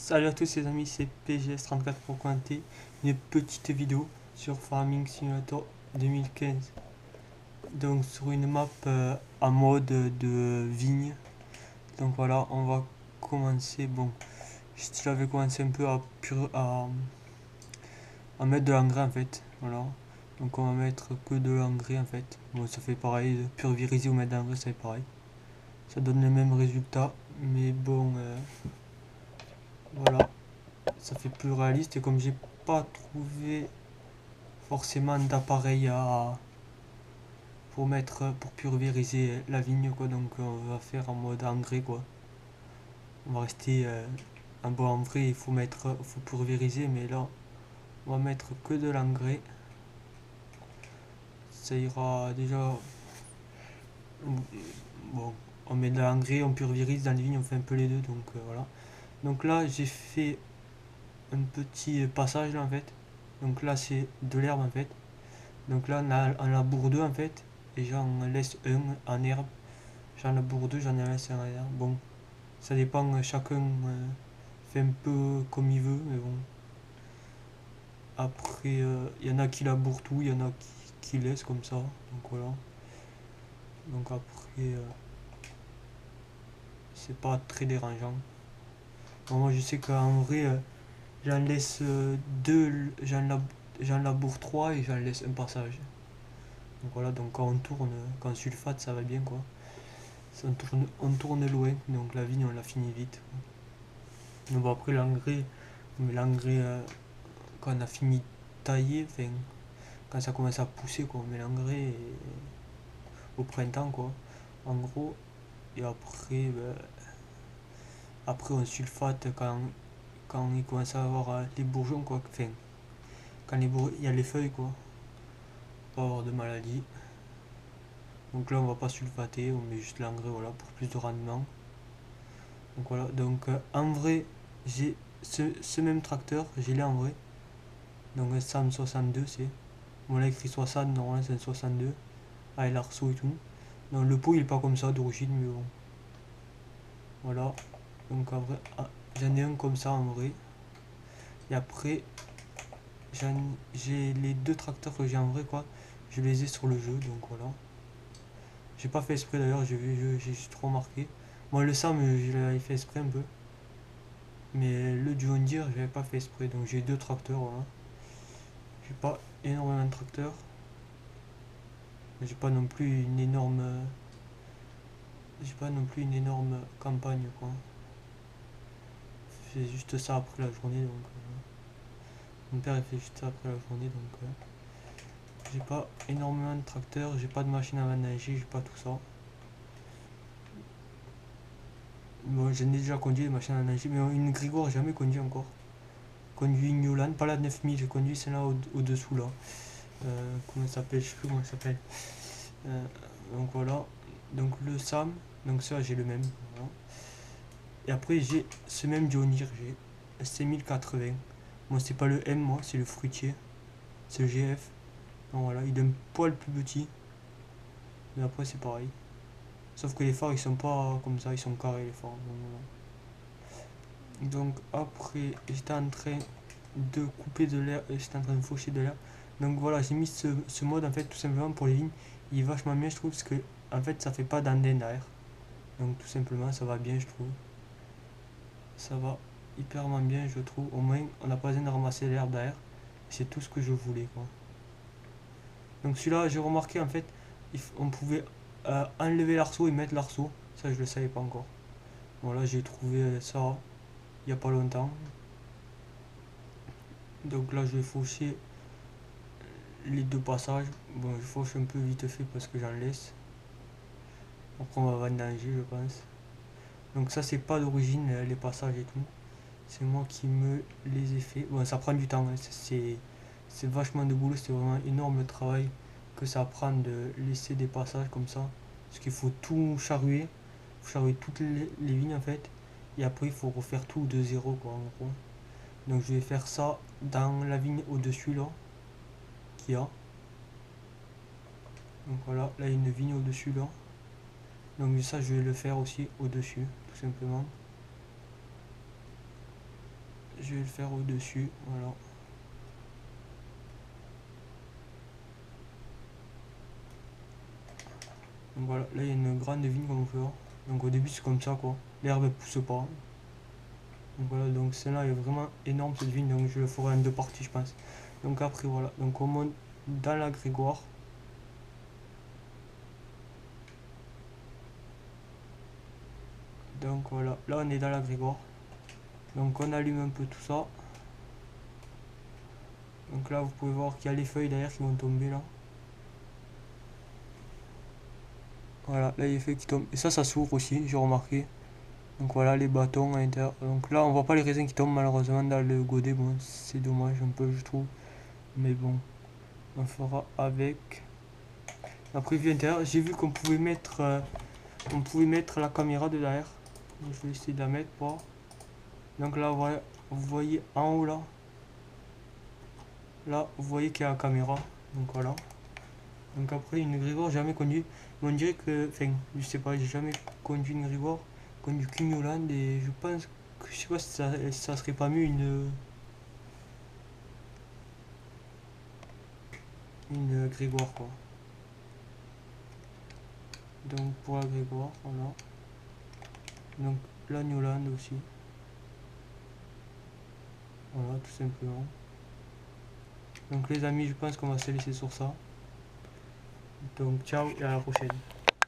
Salut à tous les amis, c'est PGS34 pour commenter une petite vidéo sur Farming Simulator 2015. Donc sur une map en mode de vigne. Donc voilà, on va commencer. Bon, j'avais commencé un peu à mettre de l'engrais en fait. Voilà. Donc on va mettre que de l'engrais en fait. Bon, ça fait pareil, de pulvériser ou mettre de l'engrais, ça fait pareil. Ça donne le même résultat, mais bon, voilà. Ça fait plus réaliste et comme j'ai pas trouvé forcément d'appareil pour pulvériser la vigne quoi, donc on va faire en mode engrais quoi. On va rester en bon, en vrai il faut pulvériser, mais là on va mettre que de l'engrais, ça ira déjà. Bon, on met de l'engrais, on pulvérise dans les vignes, on fait un peu les deux, donc voilà. Donc là j'ai fait un petit passage là en fait, donc là c'est de l'herbe en fait. Donc là, on laboure deux en fait, et j'en laisse un en herbe. J'en laboure deux, j'en laisse un en herbe. Bon, ça dépend, chacun fait un peu comme il veut, mais bon. Après, il y en a qui labourent tout, il y en a qui laissent comme ça. Donc voilà. Donc après, c'est pas très dérangeant. Bon, moi, je sais qu'en vrai, j'en laisse deux, j'en laboure trois et j'en laisse un passage. Donc voilà, donc quand on tourne, quand on sulfate, ça va bien quoi. On tourne loin, donc la vigne on la finit vite. Mais bon, après l'engrais, mais l'engrais quand on a fini de tailler, enfin, quand ça commence à pousser, quoi, on met l'engrais au printemps, quoi, en gros. Et après, après on sulfate quand il commence à avoir les bourgeons, quoi. Enfin, quand il y a les feuilles, quoi, pour pas avoir de maladie. Donc là, on va pas sulfater, on met juste l'engrais, voilà, pour plus de rendement. Donc voilà, donc en vrai, j'ai ce même tracteur, j'ai l'ai en vrai. Donc un SAM 62, c'est. Bon, là, écrit 60, normalement c'est un 62, avec l'arceau et tout. Donc le pot il est pas comme ça d'origine, mais bon. Voilà. Donc en vrai, j'en ai un comme ça en vrai. Et après, j'ai les deux tracteurs que j'ai en vrai, quoi. Je les ai sur le jeu, donc voilà. J'ai pas fait exprès d'ailleurs, j'ai juste remarqué. Moi, le SAM, je l'avais fait exprès un peu. Mais le John Deere, j'avais pas fait exprès. Donc j'ai deux tracteurs, voilà. J'ai pas énormément de tracteurs. Mais j'ai pas non plus une énorme campagne, quoi. Je fais juste ça après la journée, donc. Mon père il fait juste ça après la journée, donc. J'ai pas énormément de tracteurs, j'ai pas de machine à ménager, j'ai pas tout ça. Bon, j'en ai déjà conduit des machines à ménager, mais une Grigor, j'ai jamais conduit encore. Conduit une Newland, pas la 9000, j'ai conduit celle-là au-dessous là. Comment ça s'appelle? Je sais plus comment ça s'appelle. Euh, donc voilà. Donc le SAM, donc ça j'ai le même. Voilà. Et après j'ai ce même John Deere, j'ai SC1080. Moi c'est pas le M, moi c'est le fruitier. C'est le GF. Donc voilà, il est un poil plus petit. Mais après c'est pareil. Sauf que les phares ils sont pas comme ça, ils sont carrés les phares. Donc après j'étais en train de couper de l'air, j'étais en train de faucher de l'air. Donc voilà, j'ai mis ce mode en fait tout simplement pour les vignes. Il est vachement bien je trouve parce que en fait ça fait pas d'andenne derrière. Donc tout simplement ça va bien je trouve. Ça va hyperment bien je trouve. Au moins on n'a pas besoin de ramasser l'herbe derrière. C'est tout ce que je voulais quoi. Donc celui-là j'ai remarqué en fait on pouvait enlever l'arceau et mettre l'arceau. Ça je le savais pas encore. Voilà, j'ai trouvé ça il y a pas longtemps. Donc là je vais faucher les deux passages. Bon, je fauche un peu vite fait parce que j'en laisse. Après on va vendanger je pense. Donc ça c'est pas d'origine les passages et tout. C'est moi qui me les ai fait. Bon ça prend du temps, hein. C'est vachement de boulot, c'est vraiment énorme le travail que ça prend de laisser des passages comme ça. Parce qu'il faut tout charruer. Il faut charruer toutes les vignes en fait. Et après il faut refaire tout de zéro quoi en gros. Donc je vais faire ça dans la vigne au-dessus là. Qu'il y a. Donc voilà, là il y a une vigne au-dessus là. Donc ça je vais le faire aussi au-dessus, tout simplement. je vais le faire au-dessus, voilà. Donc voilà, là il y a une grande vigne qu'on peut voir. Donc au début c'est comme ça quoi, l'herbe elle pousse pas. Donc voilà, donc celle-là est vraiment énorme cette vigne, donc je le ferai en deux parties je pense. Donc après voilà, donc on monte dans la Grégoire. Donc voilà, là on est dans la Grégoire. Donc on allume un peu tout ça. Donc là vous pouvez voir qu'il y a les feuilles derrière qui vont tomber là. Voilà, là il y a les feuilles qui tombent. Et ça s'ouvre aussi, j'ai remarqué. Donc voilà les bâtons à l'intérieur. Donc là on voit pas les raisins qui tombent malheureusement dans le godet. Bon c'est dommage un peu je trouve. Mais bon, on fera avec. Après vue intérieure, j'ai vu on pouvait mettre la caméra de derrière. Donc, je vais essayer de la mettre pour. Donc là voilà, vous voyez en haut là. Là vous voyez qu'il y a la caméra. Donc voilà. Donc après une Grégor jamais conduit. Mais on dirait que. Enfin je sais pas, j'ai jamais conduit une Grégor. Conduit qu'une Yolande et je pense que je sais pas si ça serait pas mieux une Grégoire quoi. Donc pour la Grégoire, voilà. Donc la Newland aussi. Voilà, tout simplement. Donc les amis, je pense qu'on va se laisser sur ça. Donc ciao et à la prochaine.